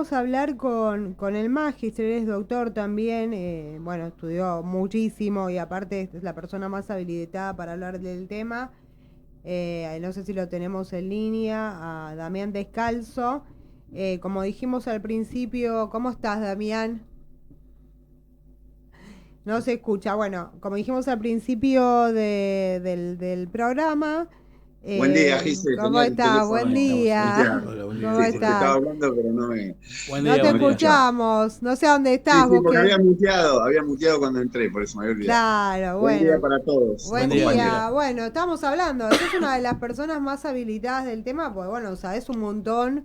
vamos a hablar con el Magister, él es doctor también, bueno, estudió muchísimo y aparte es la persona más habilitada para hablar del tema. No sé si lo tenemos en línea, a Damián Descalzo. Como dijimos al principio, ¿cómo estás, Damián? No se escucha. Bueno, como dijimos al principio del programa, Buen día, Gise. ¿cómo Tenía el estás? teléfono Buen Ahí estamos, ahí día. estamos. muteado. Hola, buen día, ¿Cómo Sí, buen porque día. estaba estás? hablando, pero Buen No día, te no buen me día. escuchaba. escuchamos. No sé dónde Sí, estás, sí, vos porque que... había muteado cuando entré, por eso me había olvidado. Claro, Buen día bueno. para todos los Buen Buen día, buen compañeros. día. día. Bueno, estamos hablando. Sos una de las personas más habilitadas del tema, pues bueno, sabés un montón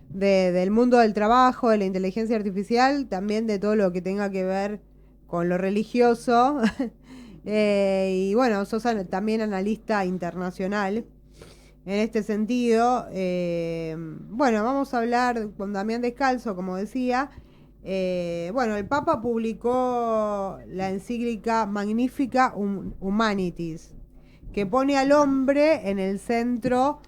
del mundo del trabajo, de la inteligencia artificial, también de todo lo que tenga que ver con lo religioso. Y bueno, sos también analista internacional. En este sentido, bueno, vamos a hablar con Damián Descalzo, como decía. Bueno, el Papa publicó la encíclica Magnifica Humanities, que pone al hombre en el centro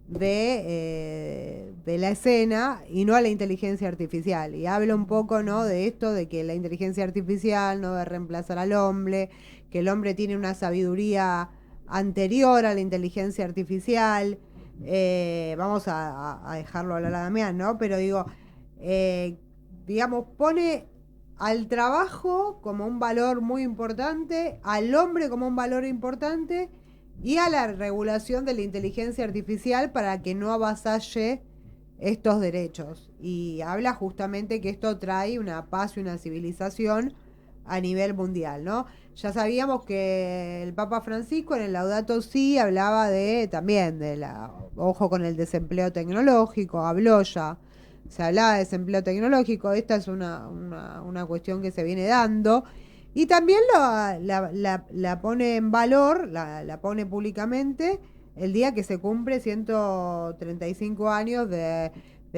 de la escena y no a la inteligencia artificial. Y habla un poco, ¿no?, de esto, de que la inteligencia artificial no debe reemplazar al hombre, que el hombre tiene una sabiduría anterior a la inteligencia artificial. Vamos a dejarlo hablar a Damián, ¿no? Pero digo, eh, digamos, pone al trabajo como un valor muy importante, al hombre como un valor importante y a la regulación de la inteligencia artificial para que no avasalle estos derechos. Y habla justamente que esto trae una paz y una civilización a nivel mundial, ¿no? Ya sabíamos que el Papa Francisco en el Laudato Si hablaba de también de la ojo con el desempleo tecnológico, habló ya, se hablaba de desempleo tecnológico, esta es una cuestión que se viene dando y también la pone en valor, la pone públicamente el día que se cumple 135 años de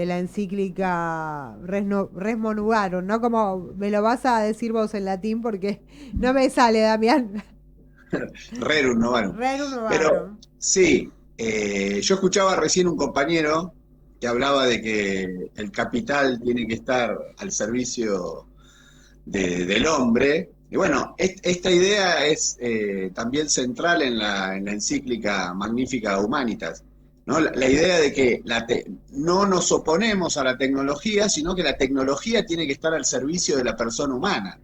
la encíclica Res Monugarum, ¿no? Como me lo vas a decir vos en latín porque no me sale, Damián. Rerum Novarum. Rerum Pero Novarum. sí, yo escuchaba recién un compañero que hablaba de que el capital tiene que estar al servicio del hombre. Y bueno, esta idea es también central en la encíclica Magnifica Humanitas, ¿no? La idea de que no nos oponemos a la tecnología, sino que la tecnología tiene que estar al servicio de la persona humana.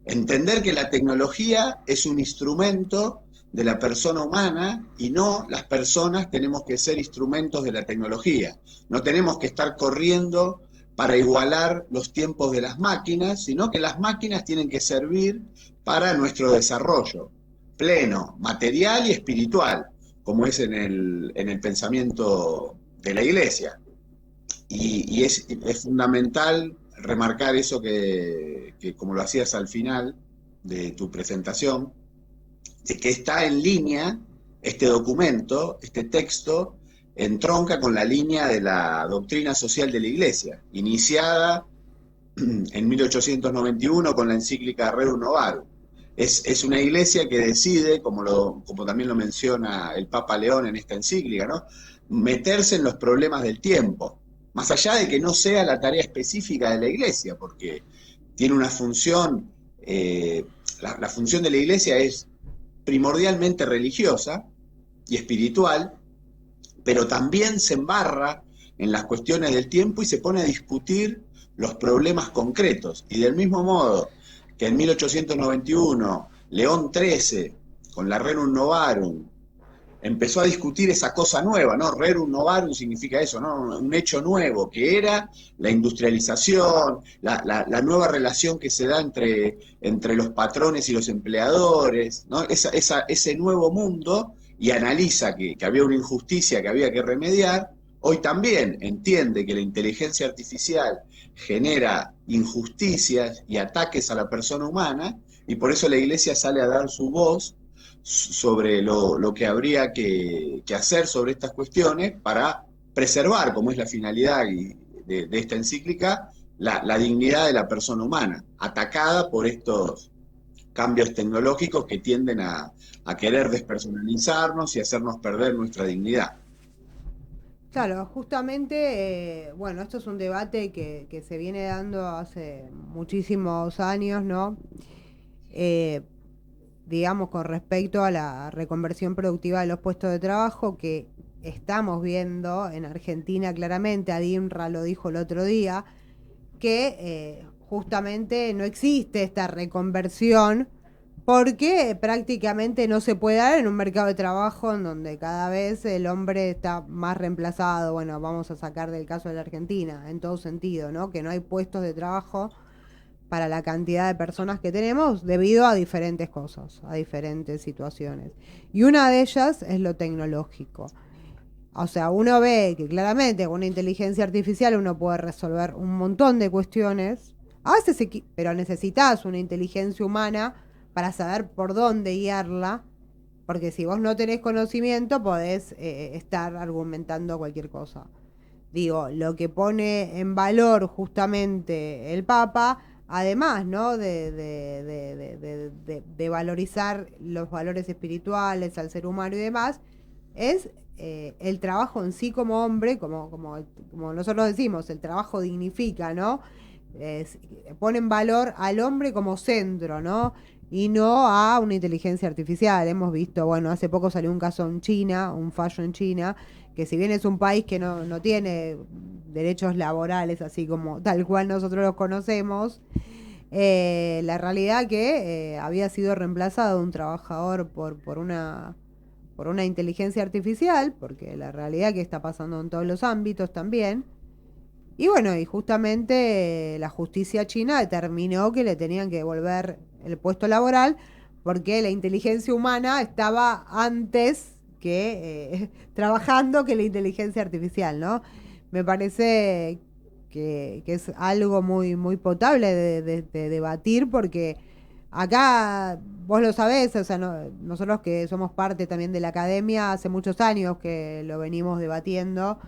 Entender que la tecnología es un instrumento de la persona humana y no las personas tenemos que ser instrumentos de la tecnología. No tenemos que estar corriendo para igualar los tiempos de las máquinas, sino que las máquinas tienen que servir para nuestro desarrollo pleno, material y espiritual, como es en el pensamiento de la Iglesia. Y es fundamental remarcar eso que, como lo hacías al final de tu presentación, de que está en línea este documento, este texto, entronca con la línea de la doctrina social de la Iglesia, iniciada en 1891 con la encíclica Rerum Novarum. Es una iglesia que decide, como también lo menciona el Papa León en esta encíclica, ¿no?, meterse en los problemas del tiempo, más allá de que no sea la tarea específica de la iglesia, porque tiene una función, la función de la iglesia es primordialmente religiosa y espiritual, pero también se embarra en las cuestiones del tiempo y se pone a discutir los problemas concretos. Y del mismo modo que en 1891 León XIII, con la Rerum Novarum, empezó a discutir esa cosa nueva, ¿no? Rerum Novarum significa eso, ¿no? Un hecho nuevo, que era la industrialización, la nueva relación que se da entre los patrones y los empleadores, ¿no? Ese nuevo mundo, y analiza que había una injusticia que había que remediar. Hoy también entiende que la inteligencia artificial genera injusticias y ataques a la persona humana, y por eso la Iglesia sale a dar su voz sobre lo que habría que hacer sobre estas cuestiones para preservar, como es la finalidad de esta encíclica, la dignidad de la persona humana, atacada por estos cambios tecnológicos que tienden a querer despersonalizarnos y hacernos perder nuestra dignidad. Claro, justamente, bueno, esto es un debate que se viene dando hace muchísimos años, ¿no? Eh, digamos, con respecto a la reconversión productiva de los puestos de trabajo que estamos viendo en Argentina claramente, Adinra lo dijo el otro día, que justamente no existe esta reconversión porque prácticamente no se puede dar en un mercado de trabajo en donde cada vez el hombre está más reemplazado. Bueno, vamos a sacar del caso de la Argentina, en todo sentido, ¿no? Que no hay puestos de trabajo para la cantidad de personas que tenemos debido a diferentes cosas, a diferentes situaciones. Y una de ellas es lo tecnológico. O sea, uno ve que claramente con una inteligencia artificial uno puede resolver un montón de cuestiones, a veces pero necesitas una inteligencia humana para saber por dónde guiarla, porque si vos no tenés conocimiento podés estar argumentando cualquier cosa. Digo, lo que pone en valor justamente el Papa, además, ¿no? De valorizar los valores espirituales al ser humano y demás, es el trabajo en sí como hombre, como nosotros decimos, el trabajo dignifica, ¿no? Es, pone en valor al hombre como centro, ¿no? Y no a una inteligencia artificial. Hemos visto, bueno, hace poco salió un caso en China, un fallo en China, que si bien es un país que no tiene derechos laborales así como tal cual nosotros los conocemos, la realidad que había sido reemplazado un trabajador por una inteligencia artificial, porque la realidad que está pasando en todos los ámbitos también. Y bueno, y justamente la justicia china determinó que le tenían que devolver el puesto laboral porque la inteligencia humana estaba antes que trabajando que la inteligencia artificial, ¿no? Me parece que es algo muy potable de debatir porque acá vos lo sabés, o sea, nosotros que somos parte también de la academia, hace muchos años que lo venimos debatiendo,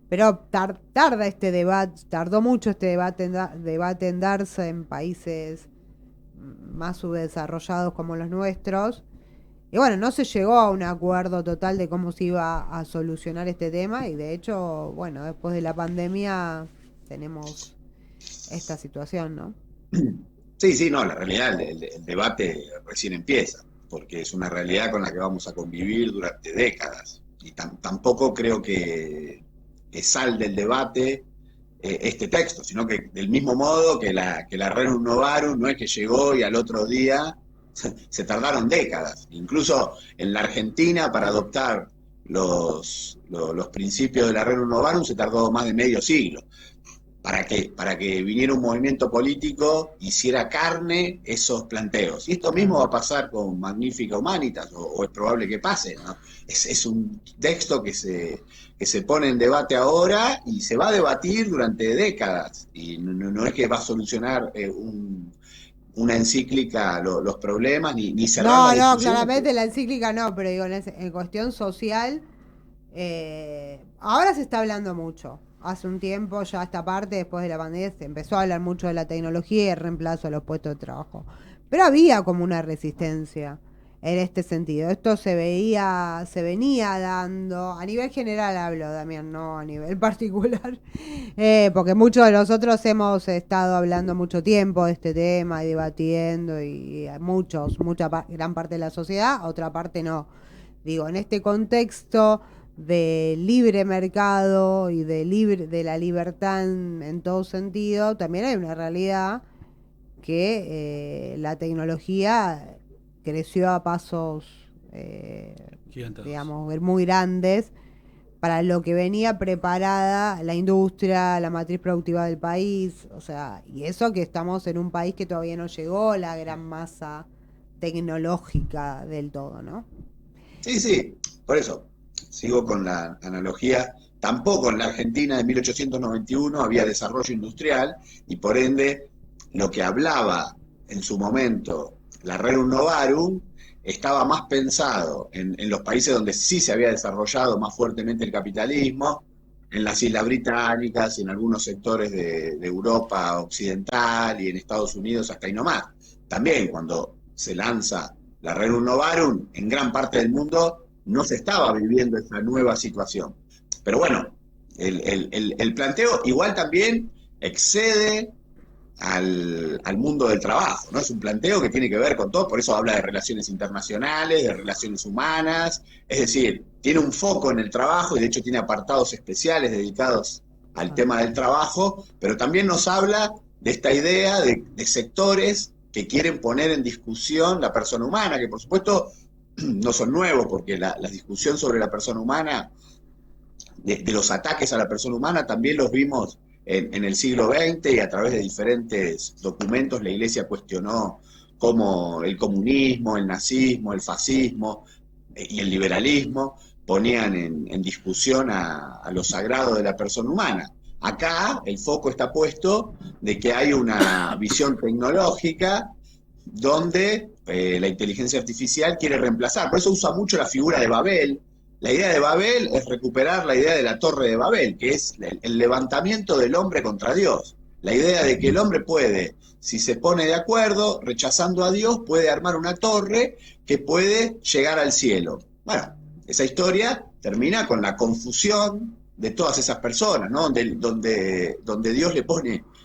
pero tarda este debate, tardó mucho este debate en darse en países más subdesarrollados como los nuestros. Y bueno, no se llegó a un acuerdo total de cómo se iba a solucionar este tema y de hecho, bueno, después de la pandemia tenemos esta situación, ¿no? Sí, sí, no, la realidad, el debate recién empieza, porque es una realidad con la que vamos a convivir durante décadas. Y tampoco creo que sal del debate este texto, sino que del mismo modo que la Rerum Novarum no es que llegó y al otro día se tardaron décadas. Incluso en la Argentina, para adoptar los principios de la Rerum Novarum, se tardó más de medio siglo. Para que viniera un movimiento político, hiciera carne esos planteos. Y esto mismo va a pasar con Magnifica Humanitas, o es probable que pase, ¿no? Es un texto que se pone en debate ahora y se va a debatir durante décadas. Y no es que va a solucionar una encíclica los problemas, ni cerrar la No, discusión. claramente la encíclica no, pero digo, en cuestión social, ahora se está hablando mucho. Hace un tiempo ya esta parte, después de la pandemia, se empezó a hablar mucho de la tecnología y el reemplazo de los puestos de trabajo. Pero había como una resistencia en este sentido. Esto se venía dando, a nivel general hablo, Damián, no a nivel particular, porque muchos de nosotros hemos estado hablando mucho tiempo de este tema y debatiendo y gran parte de la sociedad, otra parte no. Digo, en este contexto de libre mercado y de la libertad en todo sentido, también hay una realidad que la tecnología creció a pasos, Gigantados. digamos, muy grandes para lo que venía preparada la industria, la matriz productiva del país, o sea, y eso que estamos en un país que todavía no llegó la gran masa tecnológica del todo, ¿no? Sí, sí, por eso sigo con la analogía. Tampoco en la Argentina de 1891 había desarrollo industrial y por ende lo que hablaba en su momento la Rerum Novarum estaba más pensado en los países donde sí se había desarrollado más fuertemente el capitalismo, en las Islas Británicas y en algunos sectores de Europa Occidental y en Estados Unidos hasta ahí nomás. También cuando se lanza la Rerum Novarum, en gran parte del mundo no se estaba viviendo esa nueva situación. Pero bueno, el planteo igual también excede al mundo del trabajo, ¿no? Es un planteo que tiene que ver con todo, por eso habla de relaciones internacionales, de relaciones humanas, es decir, tiene un foco en el trabajo y de hecho tiene apartados especiales dedicados al tema del trabajo, pero también nos habla de esta idea de sectores que quieren poner en discusión la persona humana, que por supuesto no son nuevos, porque la discusión sobre la persona humana, de los ataques a la persona humana, también los vimos en el siglo XX y a través de diferentes documentos la Iglesia cuestionó cómo el comunismo, el nazismo, el fascismo y el liberalismo ponían en discusión a lo sagrado de la persona humana. Acá el foco está puesto de que hay una visión tecnológica donde la inteligencia artificial quiere reemplazar. Por eso usa mucho la figura de Babel. La idea de Babel es recuperar la idea de la Torre de Babel, que es el levantamiento del hombre contra Dios. La idea de que el hombre puede, si se pone de acuerdo, rechazando a Dios, puede armar una torre que puede llegar al cielo. Bueno, esa historia termina con la confusión de todas esas personas, ¿no? Donde Dios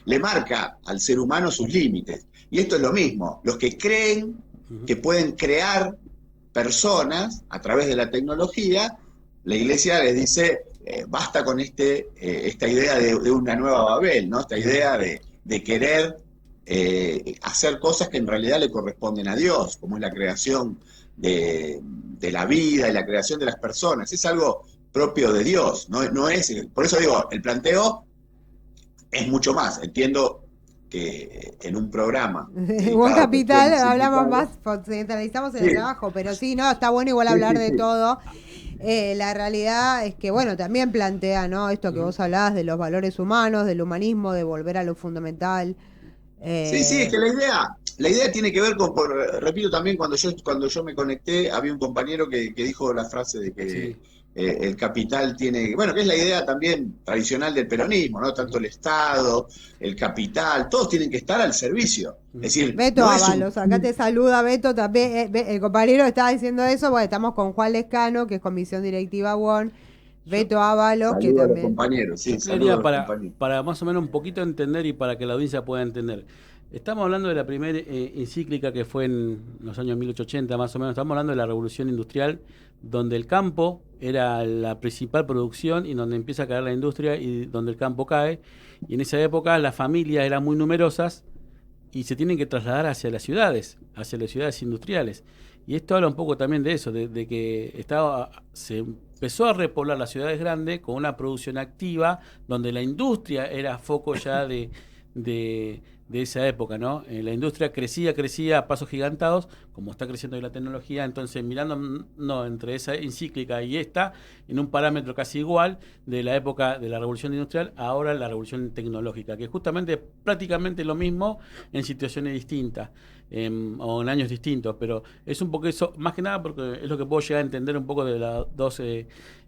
le marca al ser humano sus límites. Y esto es lo mismo, los que creen que pueden crear personas a través de la tecnología, la Iglesia les dice, basta con esta idea de una nueva Babel, ¿no? Esta idea de querer hacer cosas que en realidad le corresponden a Dios, como es la creación de la vida y la creación de las personas. Es algo propio de Dios, no es, por eso digo, el planteo es mucho más. Entiendo que en un programa Buen Capital hablamos más, centralizamos en el trabajo, pero sí, no, está bueno igual hablar de todo. La realidad es que, bueno, también plantea, ¿no? Esto que vos hablabas de los valores humanos, del humanismo, de volver a lo fundamental. Sí, es que la idea tiene que ver con, repito también, cuando yo me conecté, había un compañero que dijo la frase de que el capital tiene, bueno, que es la idea también tradicional del peronismo, ¿no? Tanto el Estado, el capital, todos tienen que estar al servicio. Es decir, Beto no Ábalos, acá te saluda Beto también, el compañero estaba diciendo eso, bueno, estamos con Juan Lescano, que es comisión directiva WON, Beto Ábalos, que también... A los compañeros, sí, yo quería para más o menos un poquito entender y para que la audiencia pueda entender. Estamos hablando de la primera encíclica que fue en los años 1880 más o menos. Estamos hablando de la revolución industrial, donde el campo era la principal producción y donde empieza a caer la industria y donde el campo cae. Y en esa época las familias eran muy numerosas y se tienen que trasladar hacia las ciudades industriales. Y esto habla un poco también de eso, de que se empezó a repoblar las ciudades grandes con una producción activa, donde la industria era foco ya de esa época, ¿no? La industria crecía a pasos gigantados, como está creciendo hoy la tecnología. Entonces, mirando entre esa encíclica y esta, en un parámetro casi igual de la época de la revolución industrial, ahora la revolución tecnológica, que es justamente prácticamente lo mismo en situaciones distintas, o en años distintos, pero es un poco eso, más que nada porque es lo que puedo llegar a entender un poco de las dos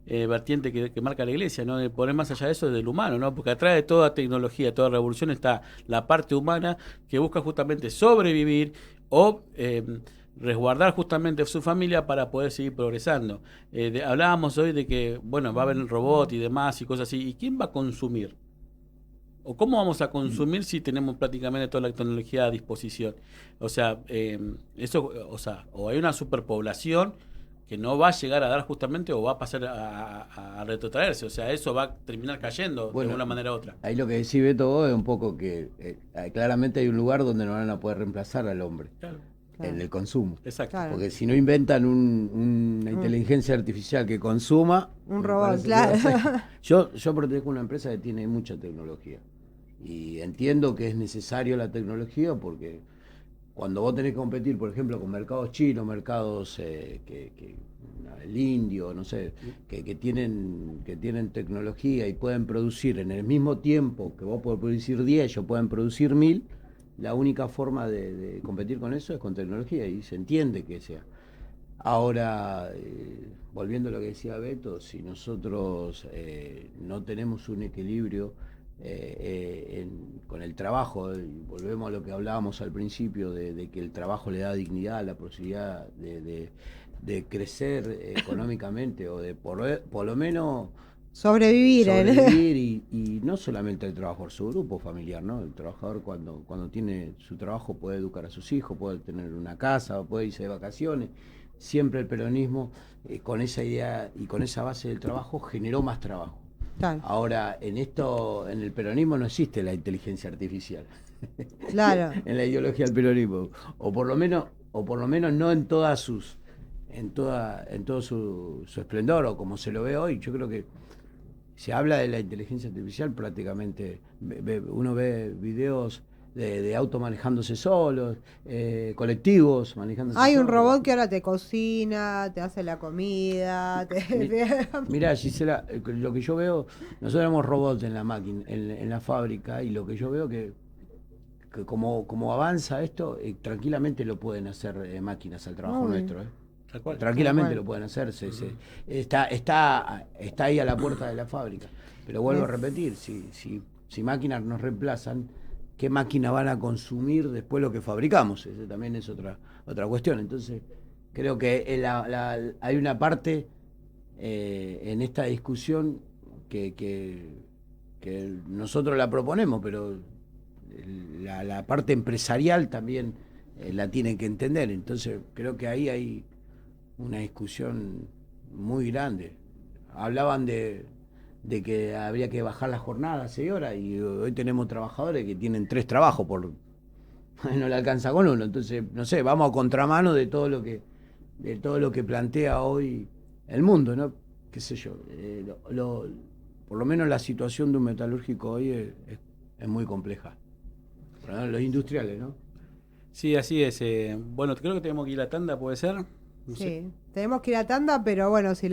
vertiente que marca la Iglesia, ¿no? De poner más allá de eso del humano, ¿no? Porque atrás de toda tecnología, toda revolución está la parte humana que busca justamente sobrevivir o resguardar justamente su familia para poder seguir progresando. Hablábamos hoy de que, bueno, va a haber el robot y demás y cosas así. ¿Y quién va a consumir? ¿O cómo vamos a consumir si tenemos prácticamente toda la tecnología a disposición? O sea, o hay una superpoblación que no va a llegar a dar justamente o va a pasar a retrotraerse. O sea, eso va a terminar cayendo de una manera u otra. Ahí lo que decís, Beto, es un poco que claramente hay un lugar donde no van a poder reemplazar al hombre. Claro. En el consumo. Exacto. Claro. Porque si no inventan una inteligencia artificial que consuma... Un robot, claro. Yo pertenezco a una empresa que tiene mucha tecnología. Y entiendo que es necesario la tecnología porque cuando vos tenés que competir, por ejemplo, con mercados chinos, mercados el indio, no sé, que tienen tecnología y pueden producir en el mismo tiempo que vos podés producir 10, ellos pueden producir 1000, la única forma de competir con eso es con tecnología y se entiende que sea. Ahora, volviendo a lo que decía Beto, si nosotros no tenemos un equilibrio con el trabajo, y volvemos a lo que hablábamos al principio, de que el trabajo le da dignidad, la posibilidad de crecer económicamente o de por lo menos sobrevivir y no solamente el trabajador, su grupo familiar, ¿no? El trabajador cuando tiene su trabajo puede educar a sus hijos, puede tener una casa, puede irse de vacaciones. Siempre el peronismo, con esa idea y con esa base del trabajo, generó más trabajo. Claro. Ahora, en el peronismo no existe la inteligencia artificial. Claro. En la ideología del peronismo. O por lo menos no en todo su esplendor, o como se lo ve hoy. Yo creo que se habla de la inteligencia artificial prácticamente. Uno ve videos de autos manejándose solos, colectivos manejándose solos. Hay un robot que ahora te cocina, te hace la comida. Mirá, Gisela, lo que yo veo, nosotros éramos robots en la máquina, en la fábrica, y lo que yo veo que como avanza esto, tranquilamente lo pueden hacer máquinas al trabajo nuestro. Tranquilamente lo pueden hacer. Está ahí a la puerta de la fábrica. Pero vuelvo a repetir, si máquinas nos reemplazan, ¿qué máquina van a consumir después lo que fabricamos? Esa también es otra cuestión. Entonces, creo que hay una parte en esta discusión que nosotros la proponemos, pero la parte empresarial también la tienen que entender. Entonces, creo que ahí hay una discusión muy grande. Hablaban de que habría que bajar la jornada a 6 horas, y hoy tenemos trabajadores que tienen 3 trabajos, no le alcanza con uno. Entonces, no sé, vamos a contramano de todo lo que plantea hoy el mundo, ¿no? Qué sé yo, por lo menos la situación de un metalúrgico hoy es muy compleja. Para los industriales, ¿no? Sí, así es. Bueno, creo que tenemos que ir a tanda, ¿puede ser? No sé. Tenemos que ir a tanda, pero bueno, si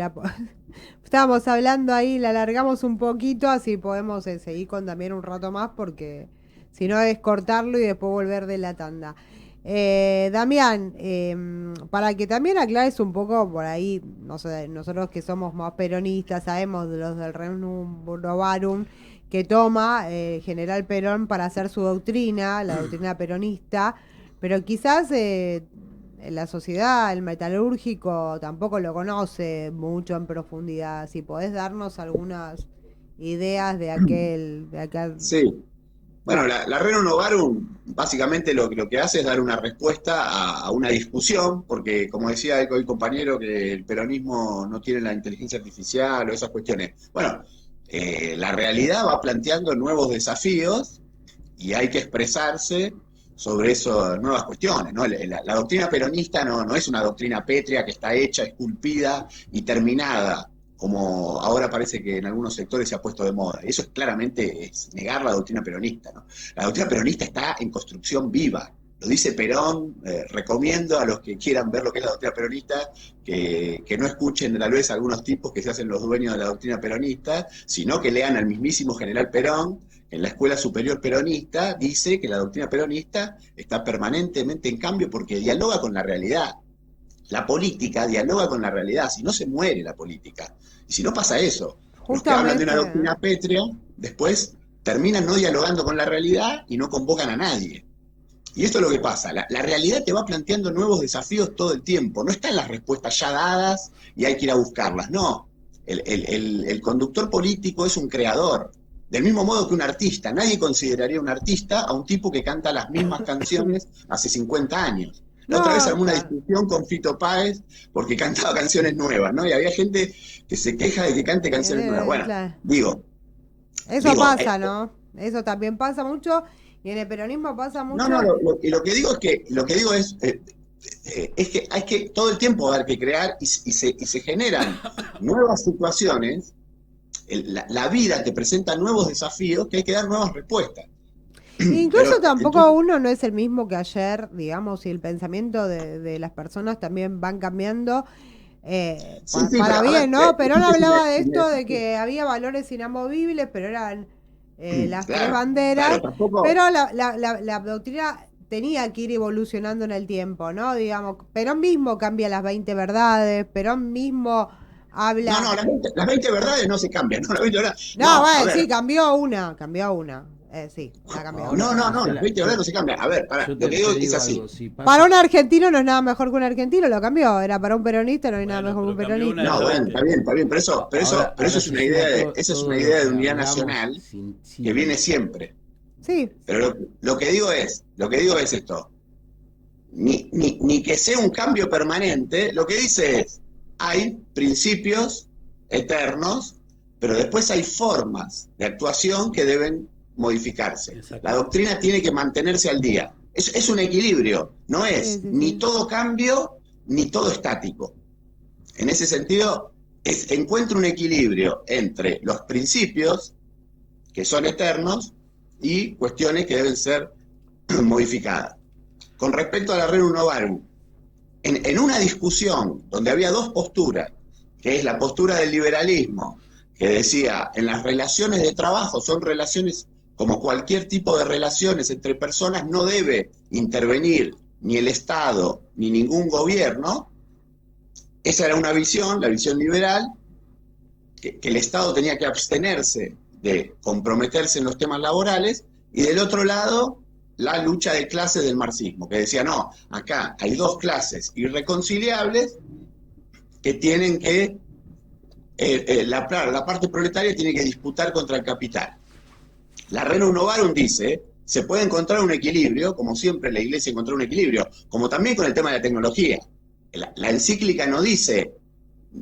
estábamos hablando ahí, la alargamos un poquito, así podemos seguir con también un rato más, porque si no es cortarlo y después volver de la tanda. Damián, para que también aclares un poco por ahí, no sé, nosotros que somos más peronistas, sabemos de los del Rerum Novarum que toma General Perón para hacer su doctrina, la doctrina peronista, pero quizás la sociedad, el metalúrgico, tampoco lo conoce mucho en profundidad. Si podés darnos algunas ideas de aquel... Sí. Bueno, la Rerum Novarum básicamente lo que hace es dar una respuesta a una discusión, porque como decía el compañero, que el peronismo no tiene la inteligencia artificial o esas cuestiones. Bueno, la realidad va planteando nuevos desafíos y hay que expresarse sobre esas nuevas cuestiones, ¿no? La doctrina peronista no es una doctrina pétrea que está hecha, esculpida y terminada, como ahora parece que en algunos sectores se ha puesto de moda. Eso es negar la doctrina peronista, ¿no? La doctrina peronista está en construcción viva. Lo dice Perón. Recomiendo a los que quieran ver lo que es la doctrina peronista que no escuchen tal vez a algunos tipos que se hacen los dueños de la doctrina peronista, sino que lean al mismísimo general Perón. En la Escuela Superior Peronista dice que la doctrina peronista está permanentemente en cambio porque dialoga con la realidad. La política dialoga con la realidad, si no se muere la política. Y si no pasa eso, los que hablan de una doctrina pétrea, después terminan no dialogando con la realidad y no convocan a nadie. Y esto es lo que pasa, la realidad te va planteando nuevos desafíos todo el tiempo, no están las respuestas ya dadas y hay que ir a buscarlas, no. El conductor político es un creador, del mismo modo que un artista. Nadie consideraría un artista a un tipo que canta las mismas canciones hace 50 años. La otra vez armé una discusión con Fito Páez porque cantaba canciones nuevas, ¿no? Y había gente que se queja de que cante canciones nuevas. Bueno, claro. Eso pasa, ¿no? Eso también pasa mucho, y en el peronismo pasa mucho. Lo que digo es que hay que todo el tiempo haber que crear y se generan nuevas situaciones. La vida te presenta nuevos desafíos que hay que dar nuevas respuestas. Incluso tampoco uno no es el mismo que ayer, digamos, y el pensamiento de las personas también van cambiando para bien, ¿no? Perón hablaba de esto, de que había valores inamovibles, pero eran las tres banderas, pero la doctrina tenía que ir evolucionando en el tiempo, ¿no? Digamos, Perón mismo cambia las 20 verdades, Perón mismo habla... las 20 verdades no se cambian, ¿no? Bueno, sí, cambió una. Sí, ha cambiado. No, la política laboral no se cambia. A ver, lo que digo es así. Para un argentino no es nada mejor que un argentino, lo cambió. Era para un peronista, no hay nada mejor que un peronista. No, bueno, está bien. Pero eso es una idea de unidad nacional que viene siempre. Sí. Pero lo que digo es esto. Ni que sea un cambio permanente, lo que dice es, hay principios eternos, pero después hay formas de actuación que deben modificarse. La doctrina tiene que mantenerse al día. Es un equilibrio, no es ni todo cambio ni todo estático. En ese sentido, encuentra un equilibrio entre los principios, que son eternos, y cuestiones que deben ser modificadas. Con respecto a la Rerum Novarum, en una discusión donde había dos posturas, que es la postura del liberalismo, que decía, en las relaciones de trabajo son relaciones como cualquier tipo de relaciones entre personas, no debe intervenir ni el Estado ni ningún gobierno. Esa era una visión, la visión liberal, que el Estado tenía que abstenerse de comprometerse en los temas laborales, y del otro lado, la lucha de clases del marxismo, que decía, no, acá hay dos clases irreconciliables que tienen que, la parte proletaria tiene que disputar contra el capital. La Rerum Novarum dice, se puede encontrar un equilibrio, como siempre la Iglesia encontró un equilibrio, como también con el tema de la tecnología. La encíclica no dice,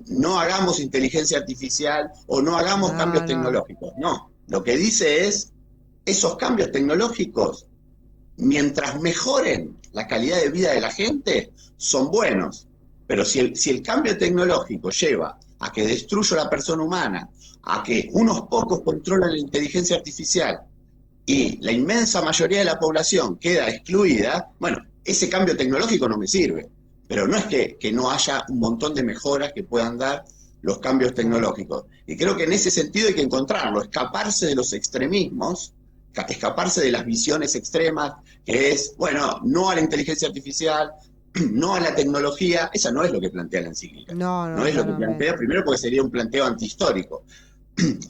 no hagamos inteligencia artificial o no hagamos cambios tecnológicos. No, lo que dice es, esos cambios tecnológicos, mientras mejoren la calidad de vida de la gente, son buenos. Pero si el cambio tecnológico lleva a que destruya a la persona humana, a que unos pocos controlan la inteligencia artificial y la inmensa mayoría de la población queda excluida, bueno, ese cambio tecnológico no me sirve. Pero no es que no haya un montón de mejoras que puedan dar los cambios tecnológicos. Y creo que en ese sentido hay que encontrarlo, escaparse de los extremismos, escaparse de las visiones extremas, que es, bueno, no a la inteligencia artificial, no a la tecnología. Esa no es lo que plantea la encíclica. No es lo que plantea, primero porque sería un planteo antihistórico.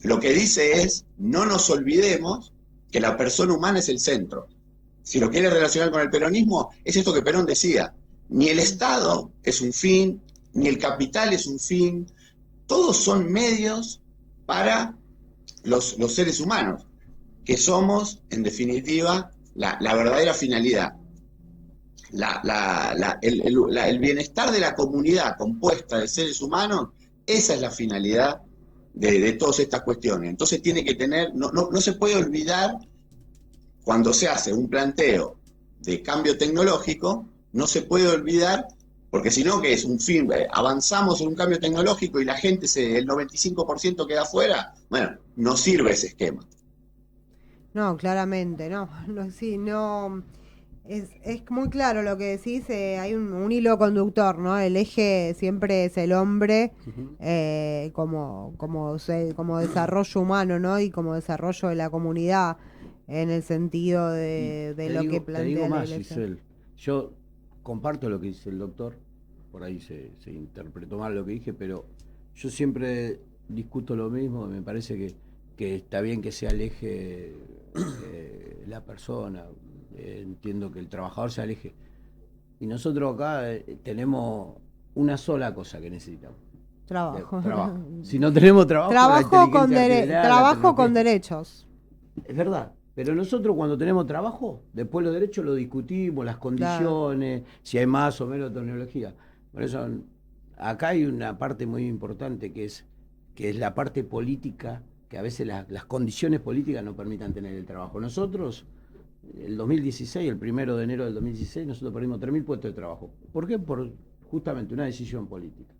Lo que dice es, no nos olvidemos que la persona humana es el centro. Si lo quiere relacionar con el peronismo, es esto que Perón decía, ni el Estado es un fin, ni el capital es un fin, todos son medios para los seres humanos, que somos, en definitiva, la verdadera finalidad. El bienestar de la comunidad compuesta de seres humanos, esa es la finalidad de todas estas cuestiones. Entonces tiene que tener, no se puede olvidar, cuando se hace un planteo de cambio tecnológico, no se puede olvidar, porque si no, que es un fin, avanzamos en un cambio tecnológico y la gente, el 95% queda afuera, bueno, no sirve ese esquema. No, claramente, es muy claro lo que decís, hay un hilo conductor, ¿no? El eje siempre es el hombre, como desarrollo humano, ¿no? Y como desarrollo de la comunidad, en el sentido de lo que plantea. Te digo más, Giselle, yo comparto lo que dice el doctor, por ahí se interpretó mal lo que dije, pero yo siempre discuto lo mismo, me parece que está bien que sea el eje la persona, entiendo que el trabajador sea el eje, y nosotros acá tenemos una sola cosa que necesitamos. Trabajo. Si no tenemos trabajo, trabajo con derechos. Es verdad. Pero nosotros cuando tenemos trabajo, después los derechos los discutimos, las condiciones, si hay más o menos tecnología. Por eso acá hay una parte muy importante que es la parte política, que a veces las condiciones políticas no permitan tener el trabajo. Nosotros, el 2016, el 1 de enero del 2016, nosotros perdimos 3.000 puestos de trabajo. ¿Por qué? Por justamente una decisión política.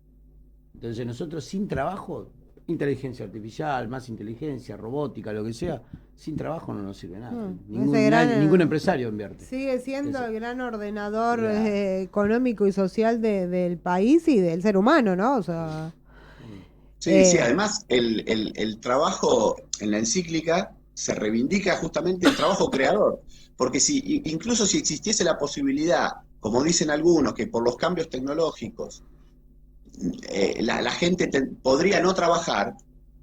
Entonces nosotros sin trabajo, inteligencia artificial, más inteligencia, robótica, lo que sea, sin trabajo no nos sirve nada. Ningún empresario invierte. Sigue siendo el gran ordenador económico y social del país y del ser humano, ¿no? O sea, sí, además el trabajo en la encíclica se reivindica justamente el trabajo creador, porque incluso si existiese la posibilidad, como dicen algunos, que por los cambios tecnológicos la gente podría no trabajar,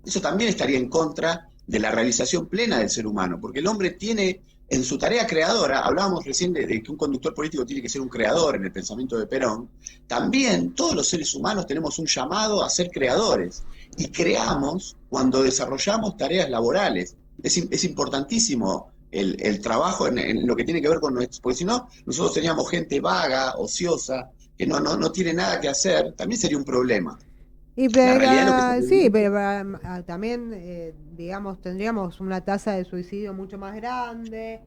eso también estaría en contra de la realización plena del ser humano, porque el hombre tiene en su tarea creadora, hablábamos recién de que un conductor político tiene que ser un creador en el pensamiento de Perón, también todos los seres humanos tenemos un llamado a ser creadores, y creamos cuando desarrollamos tareas laborales. Es importantísimo el trabajo en lo que tiene que ver con nuestro, porque si no, nosotros teníamos gente vaga, ociosa, que no tiene nada que hacer, también sería un problema. Y pero, sí, pero también, digamos, tendríamos una tasa de suicidio mucho más grande.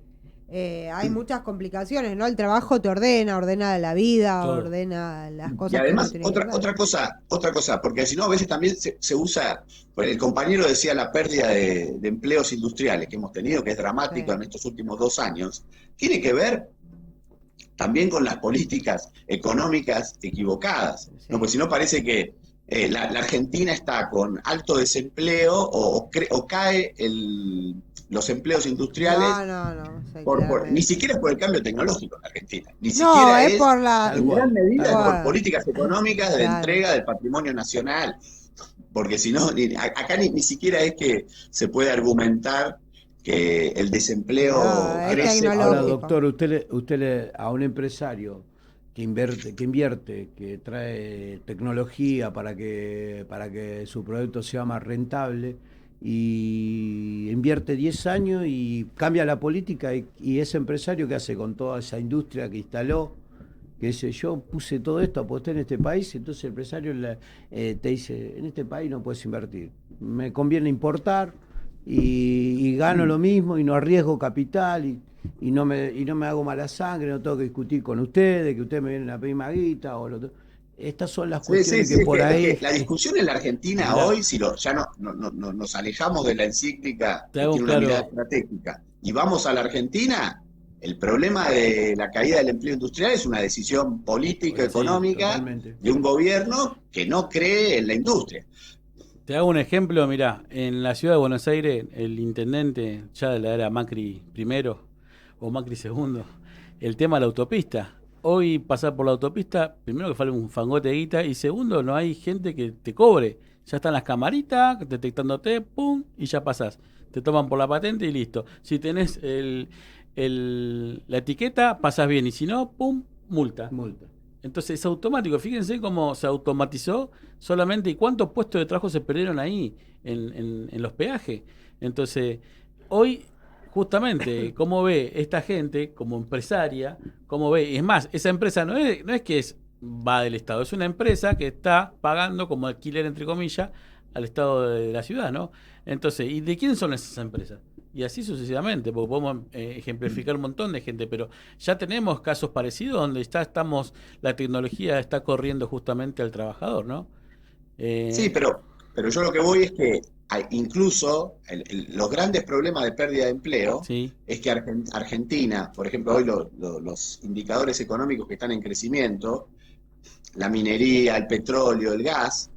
Hay muchas complicaciones, ¿no? El trabajo te ordena la vida, Todo. ordena las cosas. Y además, que uno tiene que hacer. otra cosa, porque si no, a veces también se usa, pues el compañero decía la pérdida de empleos industriales que hemos tenido, que es dramática en estos últimos 2 años, tiene que ver también con las políticas económicas equivocadas, ¿no? Porque si no parece que la Argentina está con alto desempleo o cae los empleos industriales. Ni siquiera es por el cambio tecnológico en Argentina. Ni siquiera es por la. en gran medida es por políticas económicas de entrega del patrimonio nacional. Porque si no, acá ni siquiera es que se puede argumentar que el desempleo crece. Ahora, doctor, usted a un empresario que invierte, que trae tecnología para que su producto sea más rentable, y invierte 10 años y cambia la política, y ese empresario, ¿qué hace con toda esa industria que instaló? Que dice, yo puse todo esto, aposté en este país, entonces el empresario te dice, en este país no puedes invertir, me conviene importar y gano lo mismo y no arriesgo capital y no me hago mala sangre, no tengo que discutir con ustedes, que ustedes me vienen a pedir más guita o lo otro. Estas son las cuestiones que por ahí. La discusión en la Argentina hoy, si ya nos alejamos de la encíclica que tiene una mirada estratégica y vamos a la Argentina, el problema de la caída del empleo industrial es una decisión política, económica, totalmente, de un gobierno que no cree en la industria. Te hago un ejemplo, mirá, en la ciudad de Buenos Aires, el intendente, ya de la era Macri primero o Macri segundo, el tema de la autopista. Hoy pasar por la autopista, primero que falta un fangote de guita, y segundo, no hay gente que te cobre. Ya están las camaritas detectándote, pum, y ya pasás. Te toman por la patente y listo. Si tenés la etiqueta, pasás bien, y si no, pum, multa. Entonces es automático. Fíjense cómo se automatizó solamente y cuántos puestos de trabajo se perdieron ahí en los peajes. Entonces, hoy, justamente, cómo ve esta gente como empresaria, cómo ve, y es más, esa empresa no es que va del Estado, es una empresa que está pagando como alquiler, entre comillas, al Estado de la ciudad, ¿no? Entonces, ¿y de quién son esas empresas? Y así sucesivamente, porque podemos ejemplificar un montón de gente, pero ya tenemos casos parecidos donde la tecnología está corriendo justamente al trabajador, ¿no? Sí, pero yo lo que voy es que incluso los grandes problemas de pérdida de empleo es que Argentina, por ejemplo, hoy los indicadores económicos que están en crecimiento, la minería, el petróleo, el gas,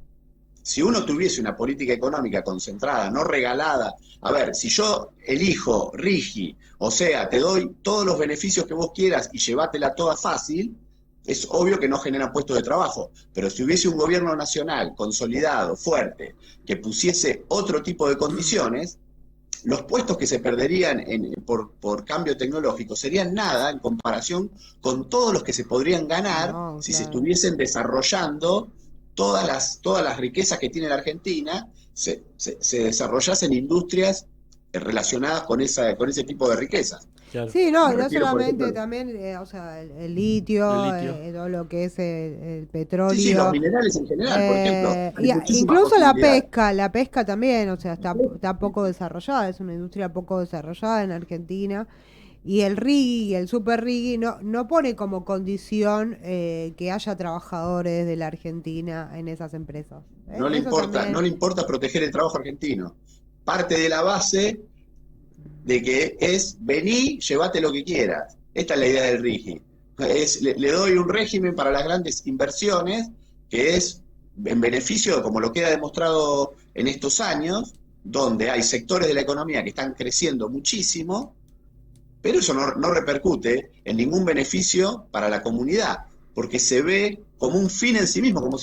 si uno tuviese una política económica concentrada, no regalada, a ver, si yo elijo RIGI, o sea, te doy todos los beneficios que vos quieras y llévatela toda fácil, es obvio que no genera puestos de trabajo, pero si hubiese un gobierno nacional consolidado, fuerte, que pusiese otro tipo de condiciones, los puestos que se perderían por cambio tecnológico serían nada en comparación con todos los que se podrían ganar si se estuviesen desarrollando todas las riquezas que tiene la Argentina, se desarrollasen industrias relacionadas con ese tipo de riquezas. Claro. Sí, no solamente también, o sea, el litio, todo lo que es el petróleo. Sí, los minerales en general, por ejemplo. Incluso la pesca también, o sea, está poco desarrollada, es una industria poco desarrollada en Argentina. Y el RIGI y el Super RIGI no pone como condición que haya trabajadores de la Argentina en esas empresas. No le importa proteger el trabajo argentino. Parte de la base de que es vení, llévate lo que quieras. Esta es la idea del RIGI. Le doy un régimen para las grandes inversiones que es en beneficio, como lo queda demostrado en estos años, donde hay sectores de la economía que están creciendo muchísimo, pero eso no repercute en ningún beneficio para la comunidad, porque se ve como un fin en sí mismo, como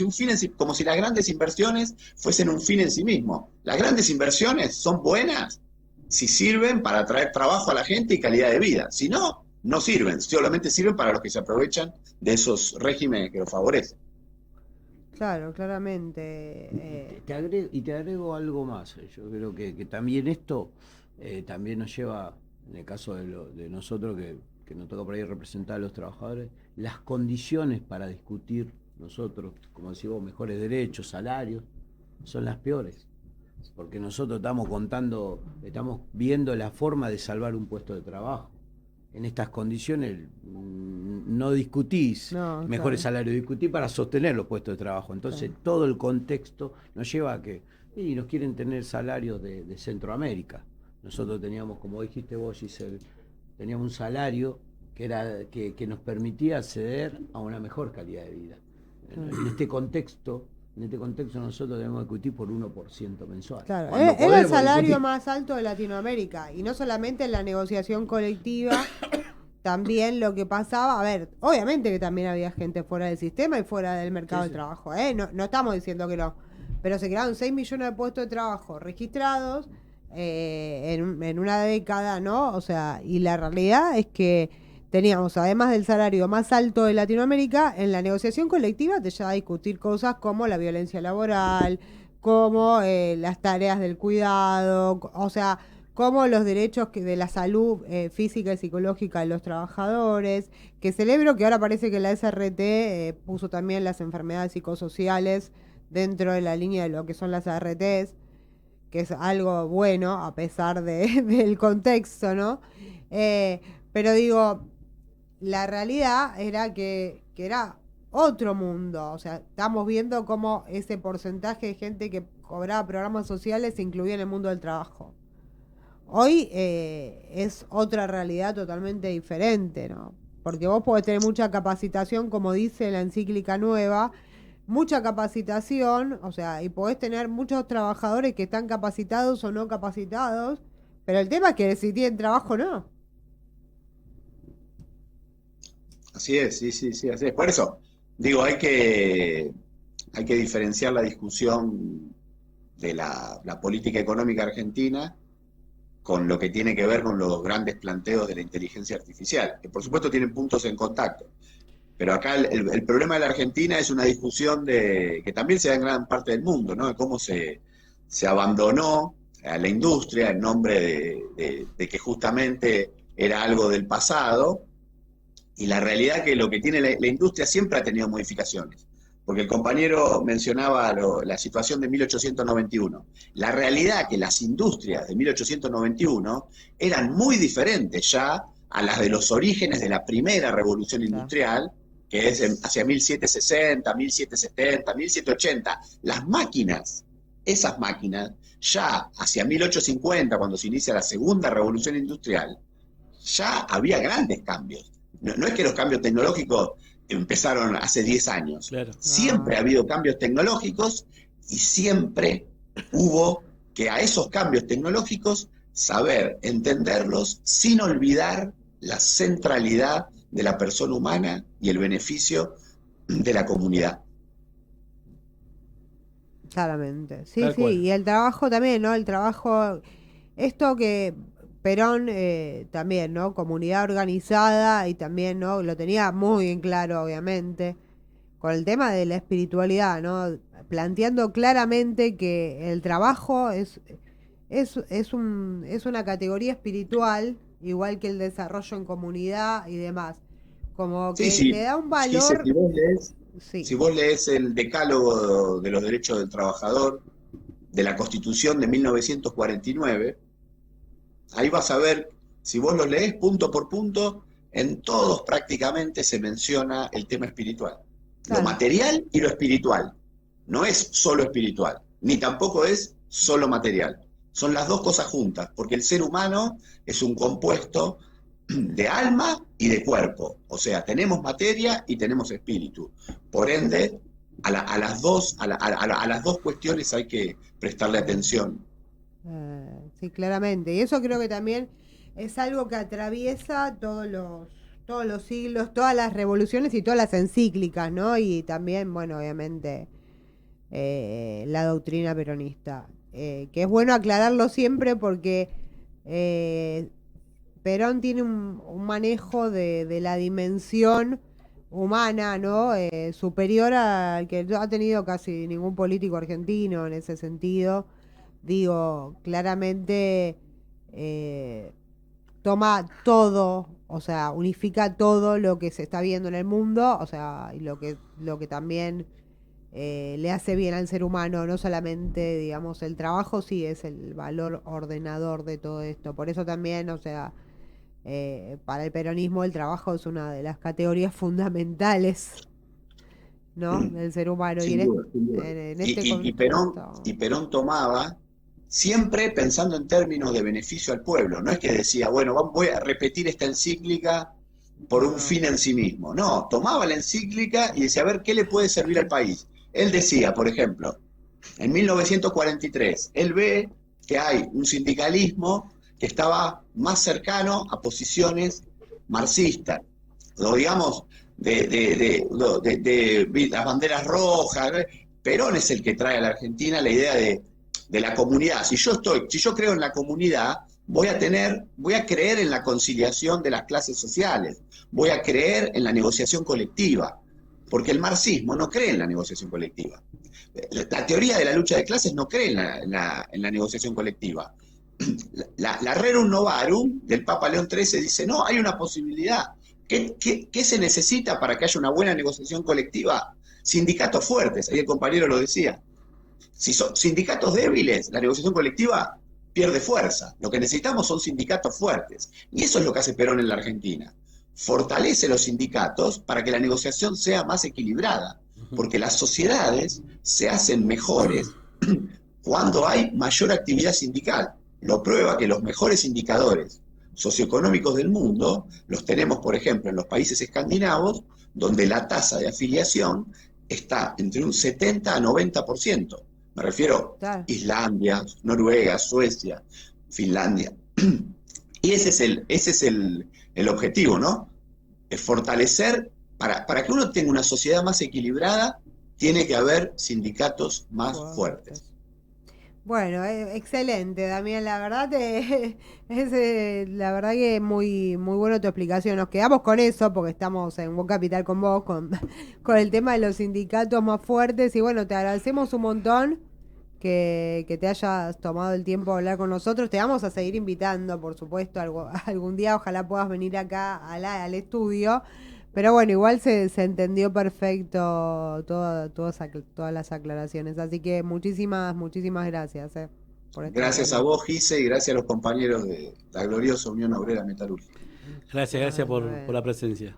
si las grandes inversiones fuesen un fin en sí mismo. Las grandes inversiones son buenas si sirven para traer trabajo a la gente y calidad de vida. Si no, no sirven, solamente sirven para los que se aprovechan de esos regímenes que los favorecen. Claro, claramente. Te agrego algo más. Yo creo que también esto también nos lleva, en el caso de nosotros, que nos toca por ahí representar a los trabajadores, las condiciones para discutir nosotros, como decimos, mejores derechos, salarios, son las peores. Porque nosotros estamos viendo la forma de salvar un puesto de trabajo. En estas condiciones no discutís mejores salarios, discutís para sostener los puestos de trabajo. Entonces todo el contexto nos lleva a que nos quieren tener salarios de Centroamérica. Nosotros teníamos, como dijiste vos, Giselle, teníamos un salario que nos permitía acceder a una mejor calidad de vida. En este contexto nosotros debemos discutir por 1% mensual. Claro, es el salario más alto de Latinoamérica, y no solamente en la negociación colectiva, también lo que pasaba, a ver, obviamente que también había gente fuera del sistema y fuera del mercado del trabajo, no estamos diciendo que no, pero se crearon 6 millones de puestos de trabajo registrados en una década, ¿no? O sea, y la realidad es que teníamos, además del salario más alto de Latinoamérica, en la negociación colectiva te lleva a discutir cosas como la violencia laboral, como las tareas del cuidado, o sea, como los derechos de la salud física y psicológica de los trabajadores, que celebro que ahora parece que la SRT puso también las enfermedades psicosociales dentro de la línea de lo que son las ARTs, que es algo bueno a pesar del contexto, ¿no? Pero digo, la realidad era que era otro mundo. O sea, estamos viendo cómo ese porcentaje de gente que cobraba programas sociales se incluía en el mundo del trabajo. Hoy es otra realidad totalmente diferente, ¿no? Porque vos podés tener mucha capacitación, como dice la encíclica nueva, mucha capacitación, o sea, y podés tener muchos trabajadores que están capacitados o no capacitados, pero el tema es que si tienen trabajo o no. Así es, sí, así es. Por eso, digo, hay que diferenciar la discusión de la política económica argentina con lo que tiene que ver con los grandes planteos de la inteligencia artificial, que por supuesto tienen puntos en contacto. Pero acá el problema de la Argentina es una discusión que también se da en gran parte del mundo, ¿no? De cómo se abandonó a la industria en nombre de que justamente era algo del pasado. Y la realidad que lo que tiene la industria siempre ha tenido modificaciones, porque el compañero mencionaba la situación de 1891. La realidad que las industrias de 1891 eran muy diferentes ya a las de los orígenes de la primera revolución industrial, que es hacia 1760, 1770, 1780. Las máquinas, esas máquinas, ya hacia 1850, cuando se inicia la segunda revolución industrial, ya había grandes cambios. No es que los cambios tecnológicos empezaron hace 10 años. Claro. Siempre ha habido cambios tecnológicos y siempre hubo que a esos cambios tecnológicos saber entenderlos sin olvidar la centralidad de la persona humana y el beneficio de la comunidad. Claramente, sí, y el trabajo también, ¿no? El trabajo, esto que Perón también, ¿no? Comunidad organizada, y también, ¿no? Lo tenía muy en claro, obviamente, con el tema de la espiritualidad, ¿no? Planteando claramente que el trabajo es una categoría espiritual, igual que el desarrollo en comunidad y demás. Como que le da un valor. Si vos lees el Decálogo de los Derechos del Trabajador de la Constitución de 1949, ahí vas a ver, si vos lo lees punto por punto, en todos prácticamente se menciona el tema espiritual. Claro. Lo material y lo espiritual. No es solo espiritual, ni tampoco es solo material. Son las dos cosas juntas, porque el ser humano es un compuesto de alma y de cuerpo. O sea, tenemos materia y tenemos espíritu. Por ende, a las dos cuestiones hay que prestarle atención. Sí, claramente. Y eso creo que también es algo que atraviesa todos los siglos, todas las revoluciones y todas las encíclicas, ¿no? Y también, bueno, obviamente, la doctrina peronista. Que es bueno aclararlo siempre porque Perón tiene un manejo de la dimensión humana, ¿no? Superior al que no ha tenido casi ningún político argentino en ese sentido. Digo, claramente toma todo, o sea, unifica todo lo que se está viendo en el mundo, o sea, y lo que también le hace bien al ser humano, no solamente, digamos, el trabajo, sí es el valor ordenador de todo esto. Por eso también, o sea, para el peronismo el trabajo es una de las categorías fundamentales, ¿no? Del ser humano. Sin duda, sin duda. Y Perón tomaba siempre pensando en términos de beneficio al pueblo. No es que decía, bueno, voy a repetir esta encíclica por un fin en sí mismo. No, tomaba la encíclica y decía, a ver, ¿qué le puede servir al país? Él decía, por ejemplo, en 1943, él ve que hay un sindicalismo que estaba más cercano a posiciones marxistas, o digamos, de las banderas rojas. Perón es el que trae a la Argentina la idea de la comunidad. Si yo creo en la comunidad, voy a creer en la conciliación de las clases sociales, voy a creer en la negociación colectiva, porque el marxismo no cree en la negociación colectiva. La teoría de la lucha de clases no cree en la negociación colectiva. La Rerum Novarum del Papa León XIII dice, no, hay una posibilidad. ¿Qué se necesita para que haya una buena negociación colectiva? Sindicatos fuertes, ahí el compañero lo decía. Si son sindicatos débiles, la negociación colectiva pierde fuerza. Lo que necesitamos son sindicatos fuertes. Y eso es lo que hace Perón en la Argentina. Fortalece los sindicatos para que la negociación sea más equilibrada. Porque las sociedades se hacen mejores cuando hay mayor actividad sindical. Lo prueba que los mejores indicadores socioeconómicos del mundo los tenemos, por ejemplo, en los países escandinavos, donde la tasa de afiliación está entre un 70 a 90%. Me refiero a Islandia, Noruega, Suecia, Finlandia. Y ese es el objetivo, ¿no? Es fortalecer, para que uno tenga una sociedad más equilibrada, tiene que haber sindicatos más fuertes. Bueno, excelente, Damián. La verdad la verdad que muy muy buena tu explicación. Nos quedamos con eso porque estamos en Buen Capital con vos, con el tema de los sindicatos más fuertes. Y bueno, te agradecemos un montón que te hayas tomado el tiempo de hablar con nosotros. Te vamos a seguir invitando, por supuesto, algún día. Ojalá puedas venir acá al estudio. Pero bueno, igual se entendió perfecto todas las aclaraciones. Así que muchísimas gracias. Gracias a vos, Gise, y gracias a los compañeros de la gloriosa Unión Obrera Metalúrgica. Gracias por la presencia.